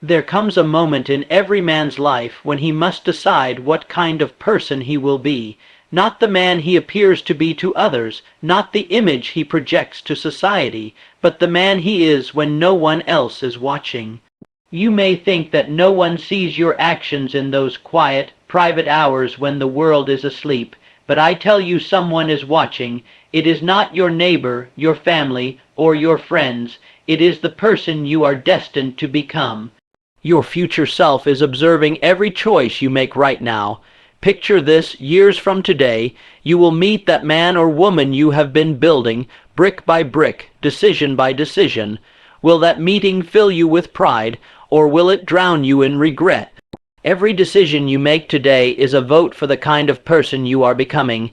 There comes a moment in every man's life when he must decide what kind of person he will be, not the man he appears to be to others, not the image he projects to society, but the man he is when no one else is watching. You may think that no one sees your actions in those quiet, private hours when the world is asleep, but I tell you someone is watching. It is not your neighbor, your family, or your friends. It is the person you are destined to become. Your future self is observing every choice you make right now. Picture this: years from today, you will meet that man or woman you have been building, brick by brick, decision by decision. Will that meeting fill you with pride, or will it drown you in regret? Every decision you make today is a vote for the kind of person you are becoming.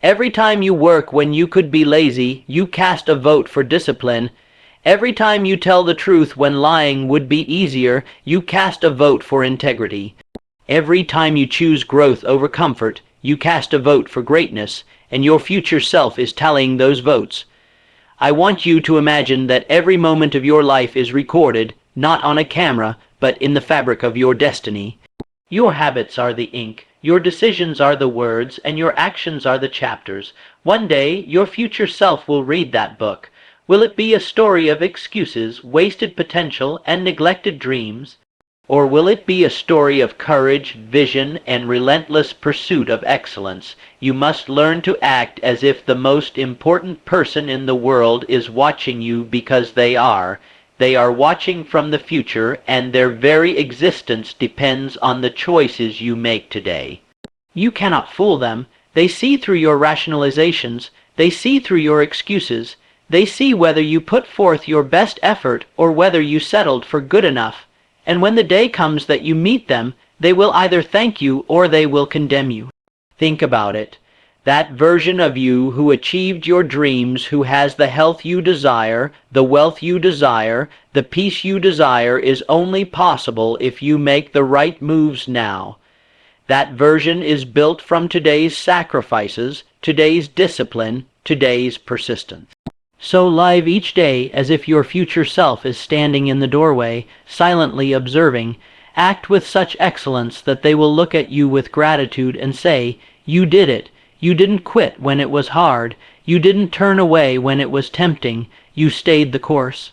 Every time you work when you could be lazy, you cast a vote for discipline. Every time you tell the truth when lying would be easier, you cast a vote for integrity. Every time you choose growth over comfort, you cast a vote for greatness, and your future self is tallying those votes. I want you to imagine that every moment of your life is recorded, not on a camera, but in the fabric of your destiny. Your habits are the ink, your decisions are the words, and your actions are the chapters. One day, your future self will read that book. Will it be a story of excuses, wasted potential, and neglected dreams? Or will it be a story of courage, vision, and relentless pursuit of excellence? You must learn to act as if the most important person in the world is watching you, because they are. They are watching from the future, and their very existence depends on the choices you make today. You cannot fool them. They see through your rationalizations. They see through your excuses. They see whether you put forth your best effort or whether you settled for good enough. And when the day comes that you meet them, they will either thank you or they will condemn you. Think about it. That version of you who achieved your dreams, who has the health you desire, the wealth you desire, the peace you desire, is only possible if you make the right moves now. That version is built from today's sacrifices, today's discipline, today's persistence. So live each day as if your future self is standing in the doorway, silently observing. Act with such excellence that they will look at you with gratitude and say, "You did it. You didn't quit when it was hard. You didn't turn away when it was tempting. You stayed the course."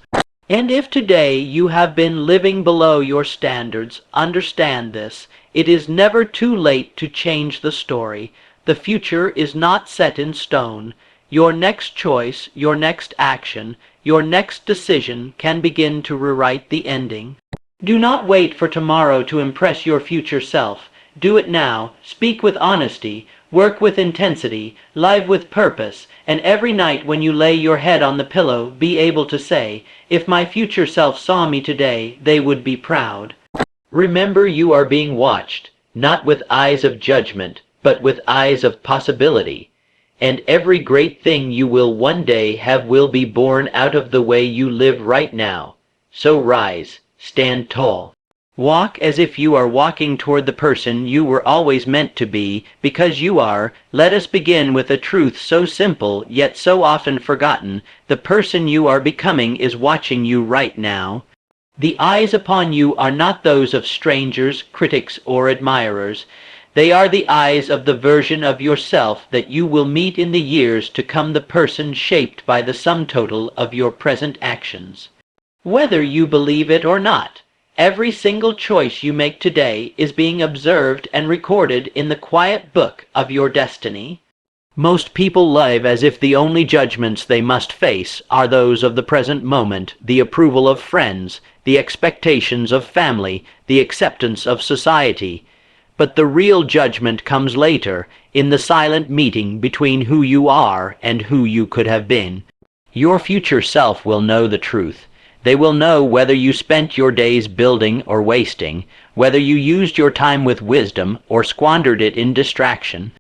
And if today you have been living below your standards, understand this: it is never too late to change the story. The future is not set in stone. Your next choice, your next action, your next decision can begin to rewrite the ending. Do not wait for tomorrow to impress your future self. Do it now. Speak with honesty. Work with intensity. Live with purpose. And every night when you lay your head on the pillow, be able to say, "If my future self saw me today, they would be proud." Remember, you are being watched, not with eyes of judgment, but with eyes of possibility. And every great thing you will one day have will be born out of the way you live right now. So rise, stand tall. Walk as if you are walking toward the person you were always meant to be, because you are. Let us begin with a truth so simple, yet so often forgotten. The person you are becoming is watching you right now. The eyes upon you are not those of strangers, critics, or admirers. They are the eyes of the version of yourself that you will meet in the years to come, the person shaped by the sum total of your present actions. Whether you believe it or not, every single choice you make today is being observed and recorded in the quiet book of your destiny. Most people live as if the only judgments they must face are those of the present moment, the approval of friends, the expectations of family, the acceptance of society. But the real judgment comes later, in the silent meeting between who you are and who you could have been. Your future self will know the truth. They will know whether you spent your days building or wasting, whether you used your time with wisdom or squandered it in distraction.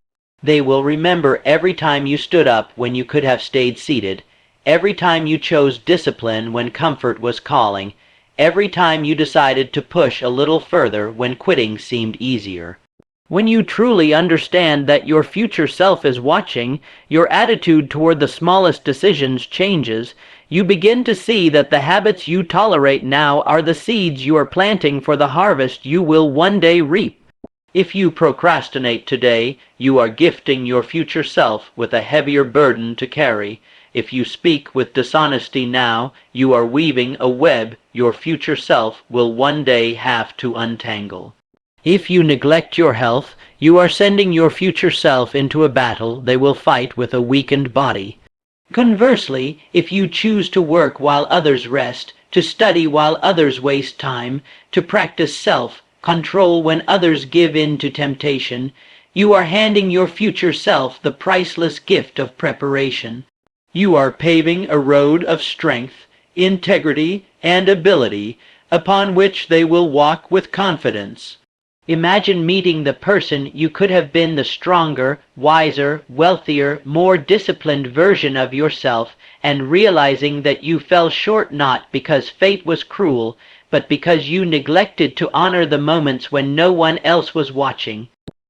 They will remember every time you stood up when you could have stayed seated, every time you chose discipline when comfort was calling, every time you decided to push a little further when quitting seemed easier. When you truly understand that your future self is watching, your attitude toward the smallest decisions changes. You begin to see that the habits you tolerate now are the seeds you are planting for the harvest you will one day reap. If you procrastinate today, you are gifting your future self with a heavier burden to carry. If you speak with dishonesty now, you are weaving a web your future self will one day have to untangle. If you neglect your health, you are sending your future self into a battle they will fight with a weakened body. Conversely, if you choose to work while others rest, to study while others waste time, to practice self-control when others give in to temptation, you are handing your future self the priceless gift of preparation. You are paving a road of strength, integrity, and ability upon which they will walk with confidence. Imagine meeting the person you could have been, the stronger, wiser, wealthier, more disciplined version of yourself, and realizing that you fell short not because fate was cruel, but because you neglected to honor the moments when no one else was watching.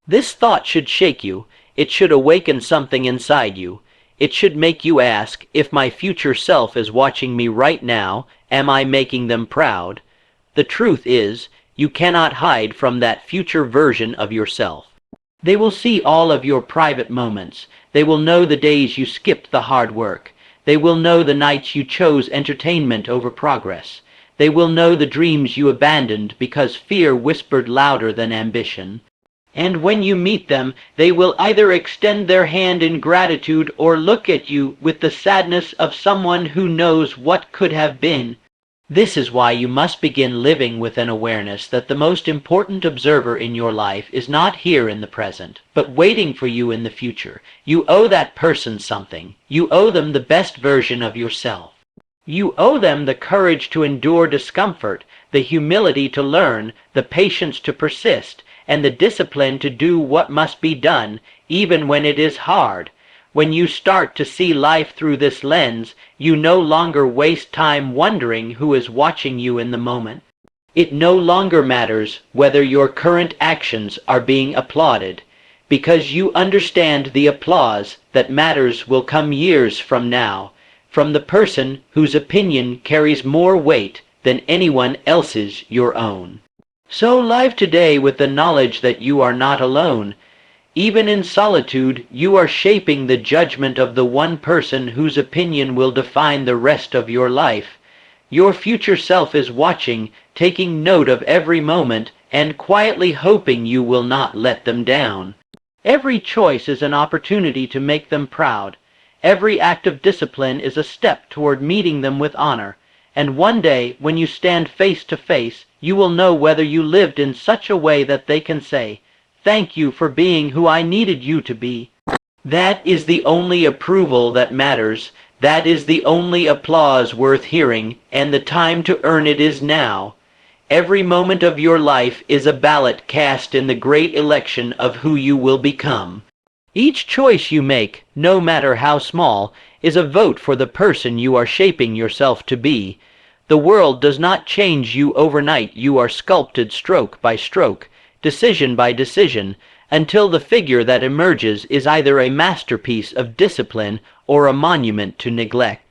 This thought should shake you. It should awaken something inside you. It should make you ask, if my future self is watching me right now, am I making them proud? The truth is, you cannot hide from that future version of yourself. They will see all of your private moments. They will know the days you skipped the hard work. They will know the nights you chose entertainment over progress. They will know the dreams you abandoned because fear whispered louder than ambition. And when you meet them, they will either extend their hand in gratitude or look at you with the sadness of someone who knows what could have been. This is why you must begin living with an awareness that the most important observer in your life is not here in the present, but waiting for you in the future. You owe that person something. You owe them the best version of yourself. You owe them the courage to endure discomfort, the humility to learn, the patience to persist, and the discipline to do what must be done, even when it is hard. When you start to see life through this lens, you no longer waste time wondering who is watching you in the moment. It no longer matters whether your current actions are being applauded, because you understand the applause that matters will come years from now, from the person whose opinion carries more weight than anyone else's your own. So live today with the knowledge that you are not alone. Even in solitude, you are shaping the judgment of the one person whose opinion will define the rest of your life. Your future self is watching, taking note of every moment, and quietly hoping you will not let them down. Every choice is an opportunity to make them proud. Every act of discipline is a step toward meeting them with honor. And one day, when you stand face to face, you will know whether you lived in such a way that they can say, "Thank you for being who I needed you to be." That is the only approval that matters. That is the only applause worth hearing, and the time to earn it is now. Every moment of your life is a ballot cast in the great election of who you will become. Each choice you make, no matter how small, is a vote for the person you are shaping yourself to be. The world does not change you overnight. You are sculpted stroke by stroke, decision by decision, until the figure that emerges is either a masterpiece of discipline or a monument to neglect.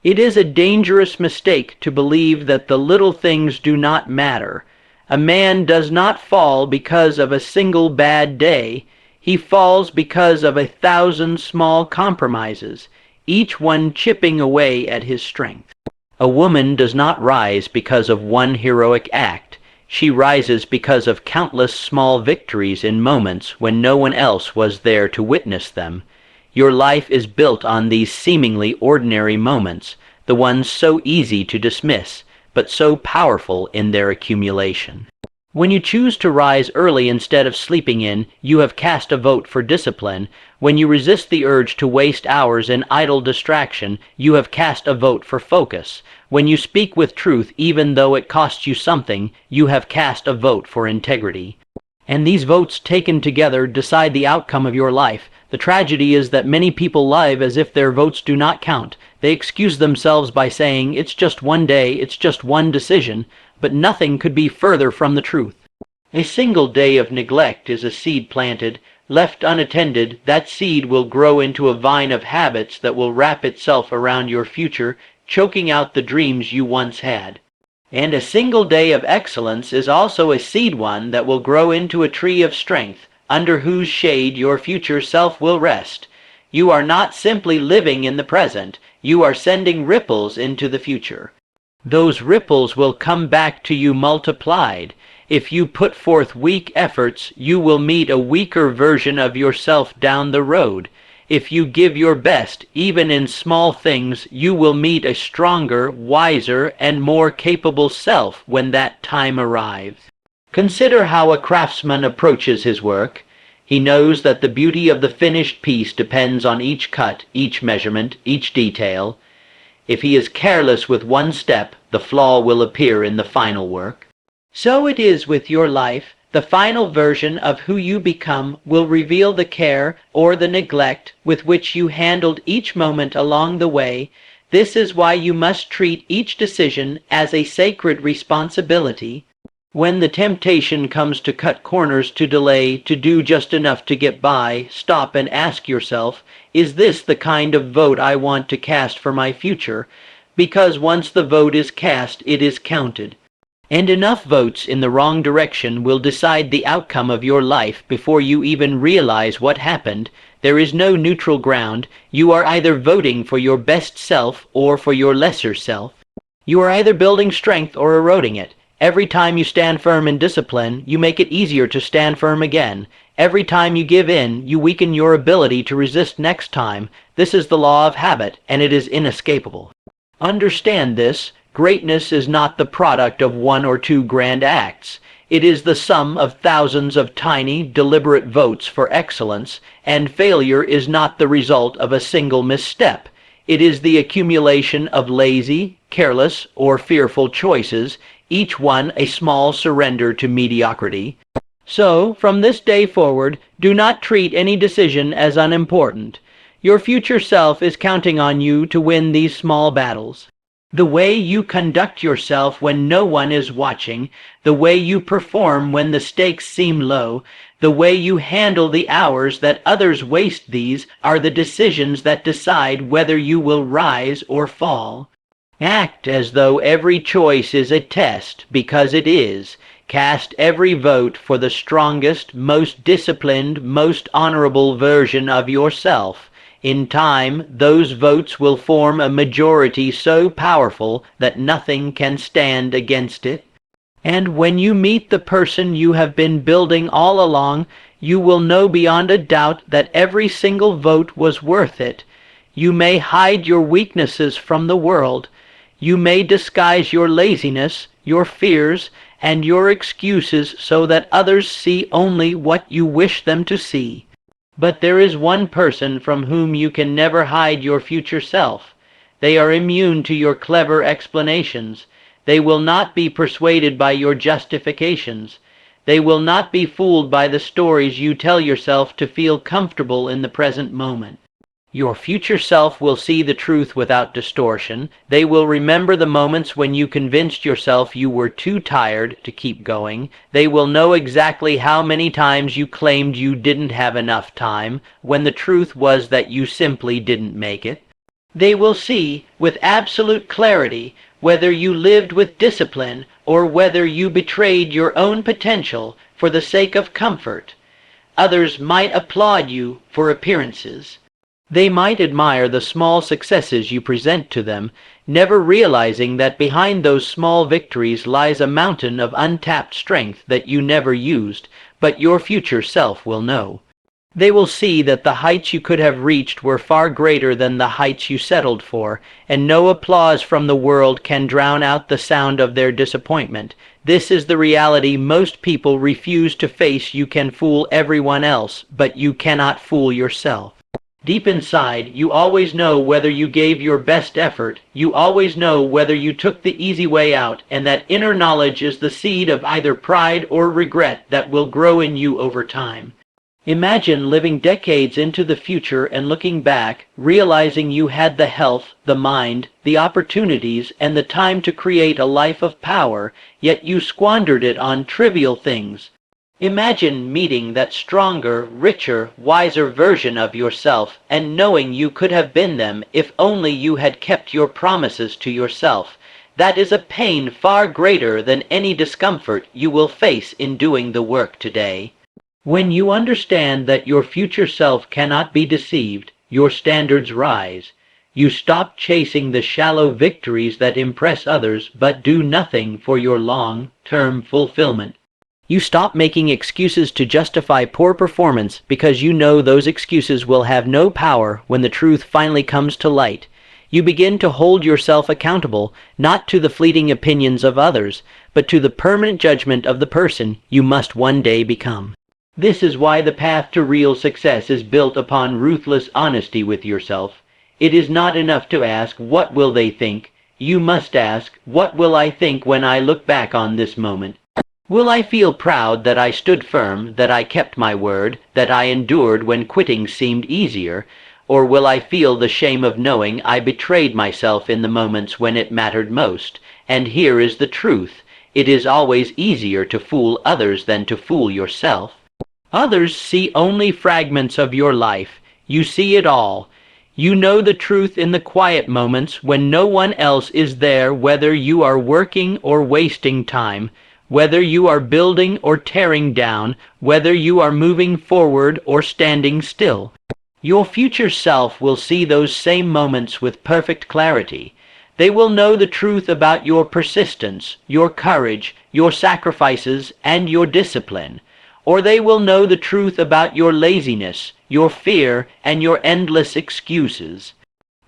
It is a dangerous mistake to believe that the little things do not matter. A man does not fall because of a single bad day. He falls because of 1,000 small compromises, each one chipping away at his strength. A woman does not rise because of one heroic act. She rises because of countless small victories in moments when no one else was there to witness them. Your life is built on these seemingly ordinary moments, the ones so easy to dismiss, but so powerful in their accumulation. When you choose to rise early instead of sleeping in, you have cast a vote for discipline. When you resist the urge to waste hours in idle distraction, you have cast a vote for focus. When you speak with truth, even though it costs you something, you have cast a vote for integrity. And these votes taken together decide the outcome of your life. The tragedy is that many people live as if their votes do not count. They excuse themselves by saying, "It's just one day, it's just one decision," but nothing could be further from the truth. A single day of neglect is a seed planted. Left unattended, that seed will grow into a vine of habits that will wrap itself around your future, choking out the dreams you once had. And a single day of excellence is also a seed one that will grow into a tree of strength, under whose shade your future self will rest. You are not simply living in the present, you are sending ripples into the future. Those ripples will come back to you multiplied. If you put forth weak efforts, you will meet a weaker version of yourself down the road. If you give your best, even in small things, you will meet a stronger, wiser, and more capable self when that time arrives. Consider how a craftsman approaches his work. He knows that the beauty of the finished piece depends on each cut, each measurement, each detail. If he is careless with one step, the flaw will appear in the final work. So it is with your life. The final version of who you become will reveal the care or the neglect with which you handled each moment along the way. This is why you must treat each decision as a sacred responsibility. When the temptation comes to cut corners, to delay, to do just enough to get by, stop and ask yourself, is this the kind of vote I want to cast for my future? Because once the vote is cast, it is counted. And enough votes in the wrong direction will decide the outcome of your life before you even realize what happened. There is no neutral ground. You are either voting for your best self or for your lesser self. You are either building strength or eroding it. Every time you stand firm in discipline, you make it easier to stand firm again. Every time you give in, you weaken your ability to resist next time. This is the law of habit, and it is inescapable. Understand this. Greatness is not the product of one or two grand acts. It is the sum of thousands of tiny, deliberate votes for excellence, and failure is not the result of a single misstep. It is the accumulation of lazy, careless, or fearful choices, each one a small surrender to mediocrity. So, from this day forward, do not treat any decision as unimportant. Your future self is counting on you to win these small battles. The way you conduct yourself when no one is watching, the way you perform when the stakes seem low, the way you handle the hours that others waste, these are the decisions that decide whether you will rise or fall. Act as though every choice is a test, because it is. Cast every vote for the strongest, most disciplined, most honorable version of yourself. In time, those votes will form a majority so powerful that nothing can stand against it. And when you meet the person you have been building all along, you will know beyond a doubt that every single vote was worth it. You may hide your weaknesses from the world. You may disguise your laziness, your fears, and your excuses so that others see only what you wish them to see. But there is one person from whom you can never hide your future self. They are immune to your clever explanations. They will not be persuaded by your justifications. They will not be fooled by the stories you tell yourself to feel comfortable in the present moment. Your future self will see the truth without distortion. They will remember the moments when you convinced yourself you were too tired to keep going. They will know exactly how many times you claimed you didn't have enough time, when the truth was that you simply didn't make it. They will see, with absolute clarity, whether you lived with discipline or whether you betrayed your own potential for the sake of comfort. Others might applaud you for appearances. They might admire the small successes you present to them, never realizing that behind those small victories lies a mountain of untapped strength that you never used, but your future self will know. They will see that the heights you could have reached were far greater than the heights you settled for, and no applause from the world can drown out the sound of their disappointment. This is the reality most people refuse to face. You can fool everyone else, but you cannot fool yourself. Deep inside, you always know whether you gave your best effort. You always know whether you took the easy way out, and that inner knowledge is the seed of either pride or regret that will grow in you over time. Imagine living decades into the future and looking back, realizing you had the health, the mind, the opportunities, and the time to create a life of power, yet you squandered it on trivial things. Imagine meeting that stronger, richer, wiser version of yourself and knowing you could have been them if only you had kept your promises to yourself. That is a pain far greater than any discomfort you will face in doing the work today. When you understand that your future self cannot be deceived, your standards rise. You stop chasing the shallow victories that impress others but do nothing for your long-term fulfillment. You stop making excuses to justify poor performance because you know those excuses will have no power when the truth finally comes to light. You begin to hold yourself accountable, not to the fleeting opinions of others, but to the permanent judgment of the person you must one day become. This is why the path to real success is built upon ruthless honesty with yourself. It is not enough to ask, "What will they think?" You must ask, "What will I think when I look back on this moment?" Will I feel proud that I stood firm, that I kept my word, that I endured when quitting seemed easier? Or will I feel the shame of knowing I betrayed myself in the moments when it mattered most? And here is the truth. It is always easier to fool others than to fool yourself. Others see only fragments of your life. You see it all. You know the truth in the quiet moments when no one else is there, whether you are working or wasting time, whether you are building or tearing down, whether you are moving forward or standing still. Your future self will see those same moments with perfect clarity. They will know the truth about your persistence, your courage, your sacrifices, and your discipline. Or they will know the truth about your laziness, your fear, and your endless excuses.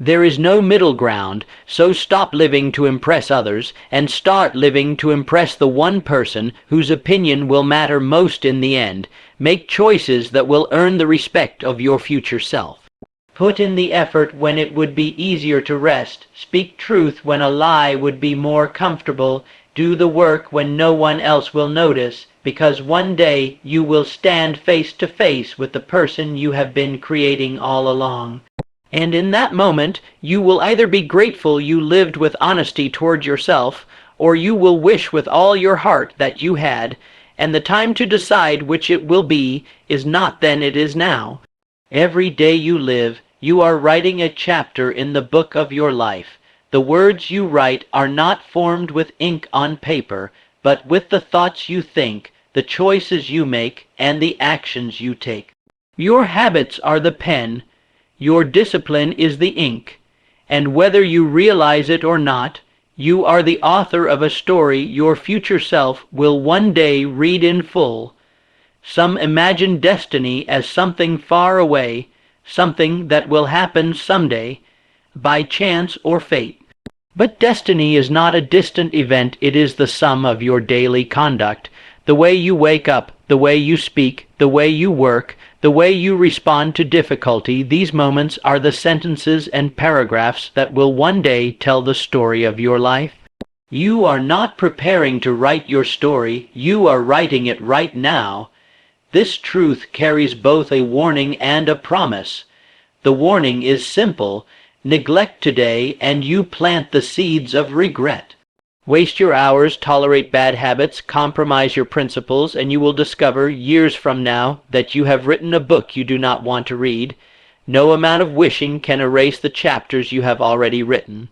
There is no middle ground, so stop living to impress others and start living to impress the one person whose opinion will matter most in the end. Make choices that will earn the respect of your future self. Put in the effort when it would be easier to rest. Speak truth when a lie would be more comfortable. Do the work when no one else will notice, because one day you will stand face to face with the person you have been creating all along. And in that moment, you will either be grateful you lived with honesty toward yourself, or you will wish with all your heart that you had, and the time to decide which it will be is not then, it is now. Every day you live, you are writing a chapter in the book of your life. The words you write are not formed with ink on paper, but with the thoughts you think, the choices you make, and the actions you take. Your habits are the pen. Your discipline is the ink, and whether you realize it or not, you are the author of a story your future self will one day read in full. Some imagine destiny as something far away, something that will happen someday, by chance or fate. But destiny is not a distant event, it is the sum of your daily conduct. The way you wake up, the way you speak, the way you work, the way you respond to difficulty, these moments are the sentences and paragraphs that will one day tell the story of your life. You are not preparing to write your story, you are writing it right now. This truth carries both a warning and a promise. The warning is simple: neglect today and you plant the seeds of regret. Waste your hours, tolerate bad habits, compromise your principles, and you will discover years from now that you have written a book you do not want to read. No amount of wishing can erase the chapters you have already written.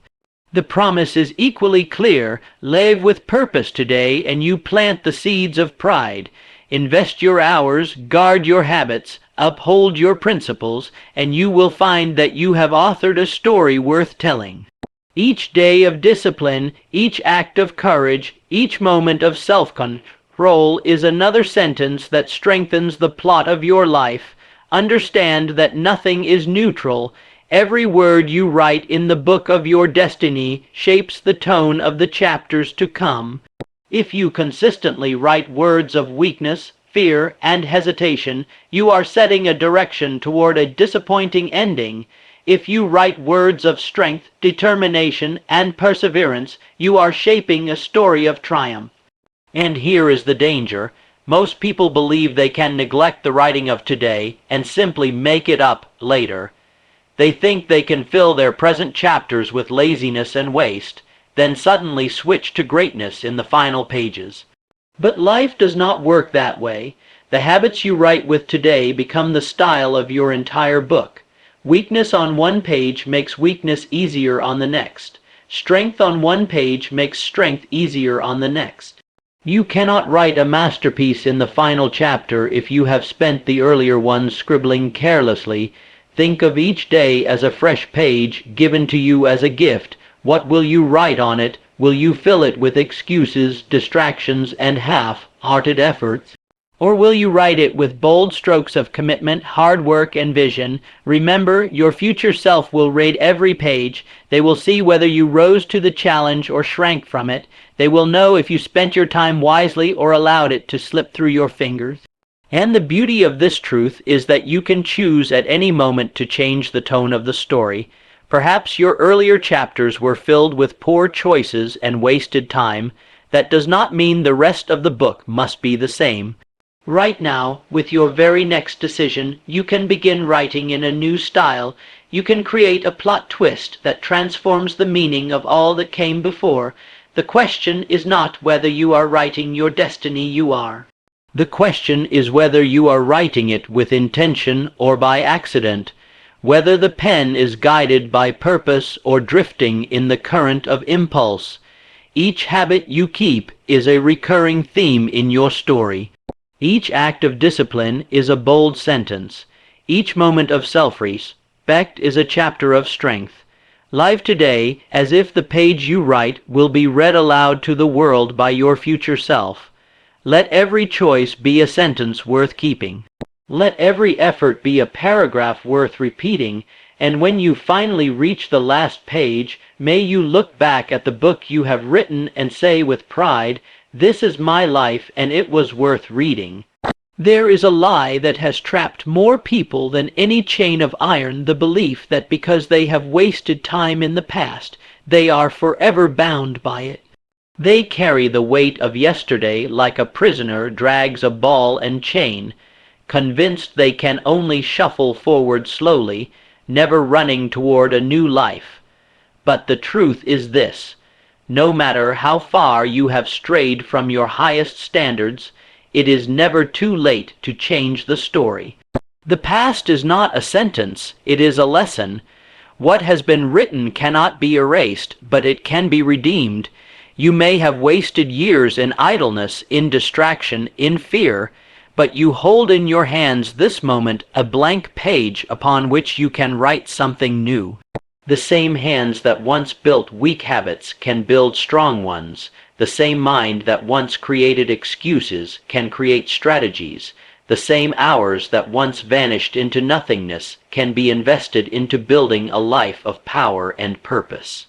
The promise is equally clear: live with purpose today and you plant the seeds of pride. Invest your hours, guard your habits, uphold your principles, and you will find that you have authored a story worth telling. Each day of discipline, each act of courage, each moment of self-control is another sentence that strengthens the plot of your life. Understand that nothing is neutral. Every word you write in the book of your destiny shapes the tone of the chapters to come. If you consistently write words of weakness, fear, and hesitation, you are setting a direction toward a disappointing ending. If you write words of strength, determination, and perseverance, you are shaping a story of triumph. And here is the danger. Most people believe they can neglect the writing of today and simply make it up later. They think they can fill their present chapters with laziness and waste, then suddenly switch to greatness in the final pages. But life does not work that way. The habits you write with today become the style of your entire book. Weakness on one page makes weakness easier on the next. Strength on one page makes strength easier on the next. You cannot write a masterpiece in the final chapter if you have spent the earlier ones scribbling carelessly. Think of each day as a fresh page given to you as a gift. What will you write on it? Will you fill it with excuses, distractions, and half-hearted efforts? Or will you write it with bold strokes of commitment, hard work, and vision? Remember, your future self will read every page. They will see whether you rose to the challenge or shrank from it. They will know if you spent your time wisely or allowed it to slip through your fingers. And the beauty of this truth is that you can choose at any moment to change the tone of the story. Perhaps your earlier chapters were filled with poor choices and wasted time. That does not mean the rest of the book must be the same. Right now, with your very next decision, you can begin writing in a new style. You can create a plot twist that transforms the meaning of all that came before. The question is not whether you are writing your destiny you are. The question is whether you are writing it with intention or by accident, whether the pen is guided by purpose or drifting in the current of impulse. Each habit you keep is a recurring theme in your story. Each act of discipline is a bold sentence. Each moment of self-respect is a chapter of strength. Live today as if the page you write will be read aloud to the world by your future self. Let every choice be a sentence worth keeping. Let every effort be a paragraph worth repeating, and when you finally reach the last page, may you look back at the book you have written and say with pride, "This is my life and it was worth reading." There is a lie that has trapped more people than any chain of iron, the belief that because they have wasted time in the past, they are forever bound by it. They carry the weight of yesterday like a prisoner drags a ball and chain, convinced they can only shuffle forward slowly, never running toward a new life. But the truth is this: no matter how far you have strayed from your highest standards, it is never too late to change the story. The past is not a sentence, it is a lesson. What has been written cannot be erased, but it can be redeemed. You may have wasted years in idleness, in distraction, in fear, but you hold in your hands this moment a blank page upon which you can write something new. The same hands that once built weak habits can build strong ones. The same mind that once created excuses can create strategies. The same hours that once vanished into nothingness can be invested into building a life of power and purpose.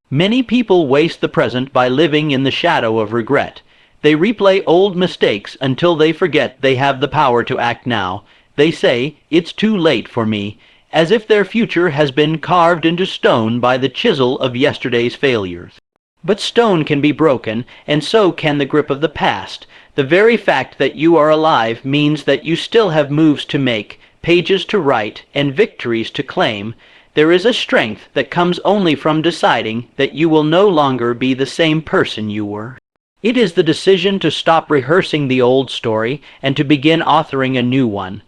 Many people waste the present by living in the shadow of regret. They replay old mistakes until they forget they have the power to act now. They say, "It's too late for me," as if their future has been carved into stone by the chisel of yesterday's failures. But stone can be broken, and so can the grip of the past. The very fact that you are alive means that you still have moves to make, pages to write, and victories to claim. There is a strength that comes only from deciding that you will no longer be the same person you were. It is the decision to stop rehearsing the old story and to begin authoring a new one.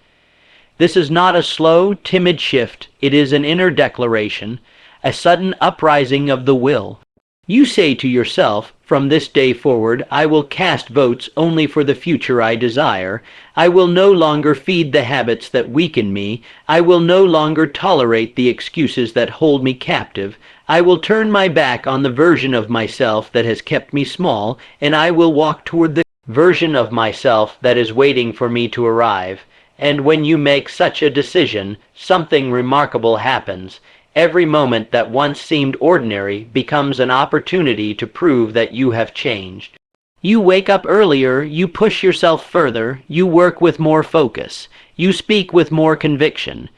This is not a slow, timid shift. It is an inner declaration, a sudden uprising of the will. You say to yourself, "From this day forward, I will cast votes only for the future I desire. I will no longer feed the habits that weaken me. I will no longer tolerate the excuses that hold me captive. I will turn my back on the version of myself that has kept me small, and I will walk toward the version of myself that is waiting for me to arrive." And when you make such a decision, something remarkable happens. Every moment that once seemed ordinary becomes an opportunity to prove that you have changed. You wake up earlier, you push yourself further, you work with more focus, you speak with more conviction.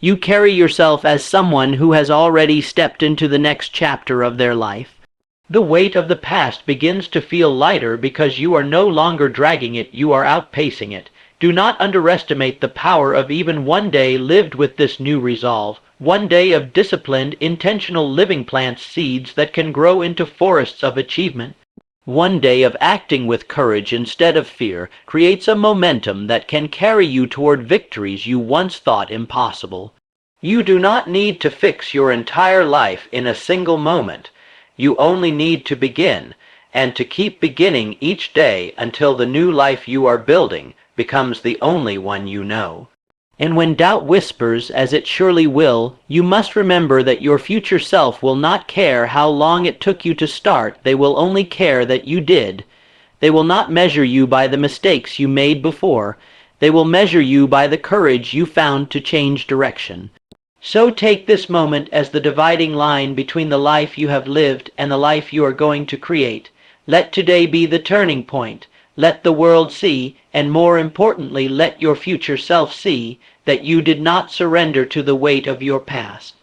You carry yourself as someone who has already stepped into the next chapter of their life. The weight of the past begins to feel lighter because you are no longer dragging it, you are outpacing it. Do not underestimate the power of even one day lived with this new resolve. One day of disciplined, intentional living plants seeds that can grow into forests of achievement. One day of acting with courage instead of fear creates a momentum that can carry you toward victories you once thought impossible. You do not need to fix your entire life in a single moment. You only need to begin, and to keep beginning each day until the new life you are building becomes the only one you know. And when doubt whispers, as it surely will, you must remember that your future self will not care how long it took you to start. They will only care that you did. They will not measure you by the mistakes you made before. They will measure you by the courage you found to change direction. So take this moment as the dividing line between the life you have lived and the life you are going to create. Let today be the turning point. Let the world see, and more importantly, let your future self see, that you did not surrender to the weight of your past.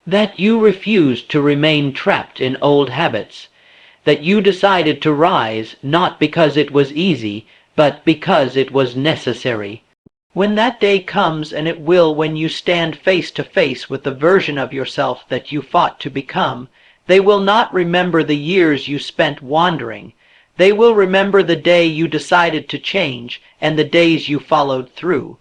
That you refused to remain trapped in old habits. That you decided to rise, not because it was easy, but because it was necessary. When that day comes, and it will, when you stand face to face with the version of yourself that you fought to become, they will not remember the years you spent wandering. They will remember the day you decided to change and the days you followed through.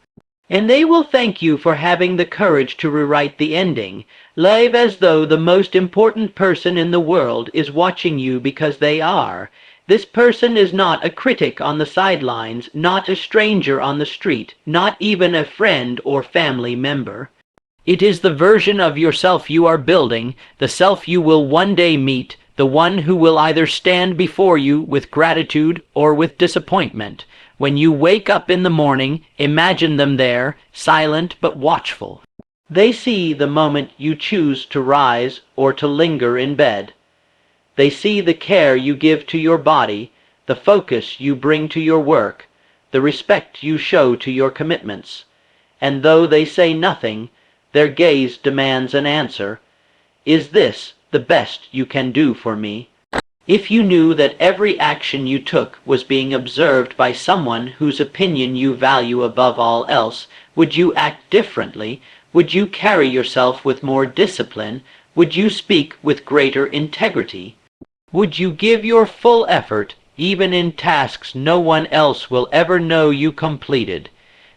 And they will thank you for having the courage to rewrite the ending. Live as though the most important person in the world is watching you, because they are. This person is not a critic on the sidelines, not a stranger on the street, not even a friend or family member. It is the version of yourself you are building, the self you will one day meet, the one who will either stand before you with gratitude or with disappointment. When you wake up in the morning, imagine them there, silent but watchful. They see the moment you choose to rise or to linger in bed. They see the care you give to your body, the focus you bring to your work, the respect you show to your commitments. And though they say nothing, their gaze demands an answer. Is this the best you can do for me? If you knew that every action you took was being observed by someone whose opinion you value above all else, would you act differently? Would you carry yourself with more discipline? Would you speak with greater integrity? Would you give your full effort, even in tasks no one else will ever know you completed?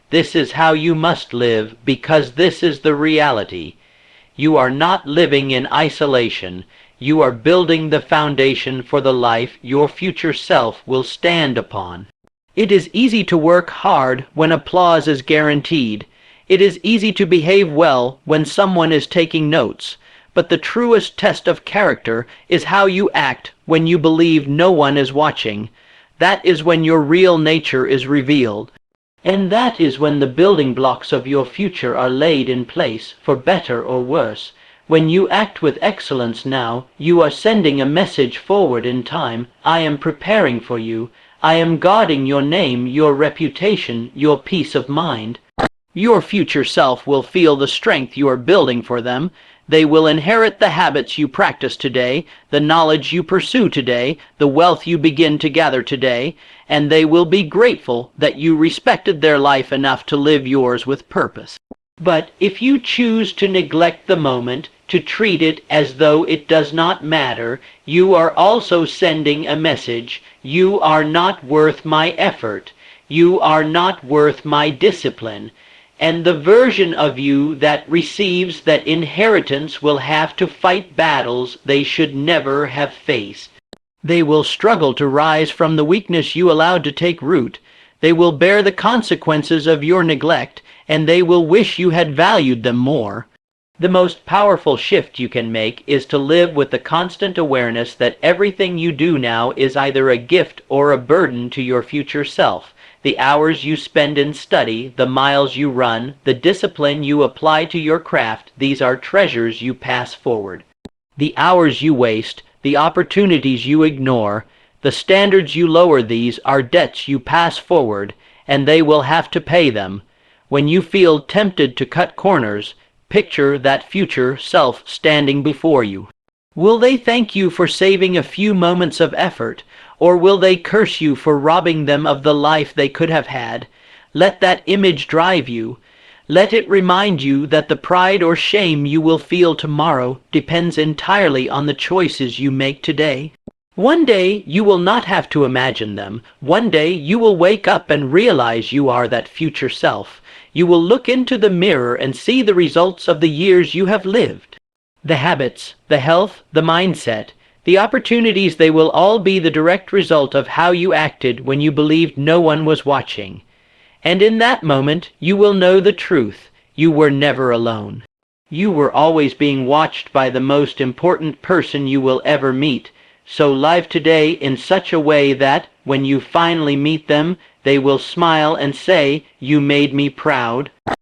This is how you must live, because this is the reality. You are not living in isolation. You are building the foundation for the life your future self will stand upon. It is easy to work hard when applause is guaranteed. It is easy to behave well when someone is taking notes. But the truest test of character is how you act when you believe no one is watching. That is when your real nature is revealed. And that is when the building blocks of your future are laid in place, for better or worse. When you act with excellence now, you are sending a message forward in time. I am preparing for you. I am guarding your name, your reputation, your peace of mind. Your future self will feel the strength you are building for them. They will inherit the habits you practice today, the knowledge you pursue today, the wealth you begin to gather today, and they will be grateful that you respected their life enough to live yours with purpose. But if you choose to neglect the moment, to treat it as though it does not matter, you are also sending a message. You are not worth my effort. You are not worth my discipline. And the version of you that receives that inheritance will have to fight battles they should never have faced. They will struggle to rise from the weakness you allowed to take root. They will bear the consequences of your neglect, and they will wish you had valued them more. The most powerful shift you can make is to live with the constant awareness that everything you do now is either a gift or a burden to your future self. The hours you spend in study, the miles you run, the discipline you apply to your craft, these are treasures you pass forward. The hours you waste, the opportunities you ignore, the standards you lower, these are debts you pass forward, and they will have to pay them. When you feel tempted to cut corners, picture that future self standing before you. Will they thank you for saving a few moments of effort, or will they curse you for robbing them of the life they could have had? Let that image drive you. Let it remind you that the pride or shame you will feel tomorrow depends entirely on the choices you make today. One day you will not have to imagine them. One day you will wake up and realize you are that future self. You will look into the mirror and see the results of the years you have lived. The habits, the health, the mindset, the opportunities, they will all be the direct result of how you acted when you believed no one was watching. And in that moment, you will know the truth. You were never alone. You were always being watched by the most important person you will ever meet. So live today in such a way that, when you finally meet them, they will smile and say, "You made me proud."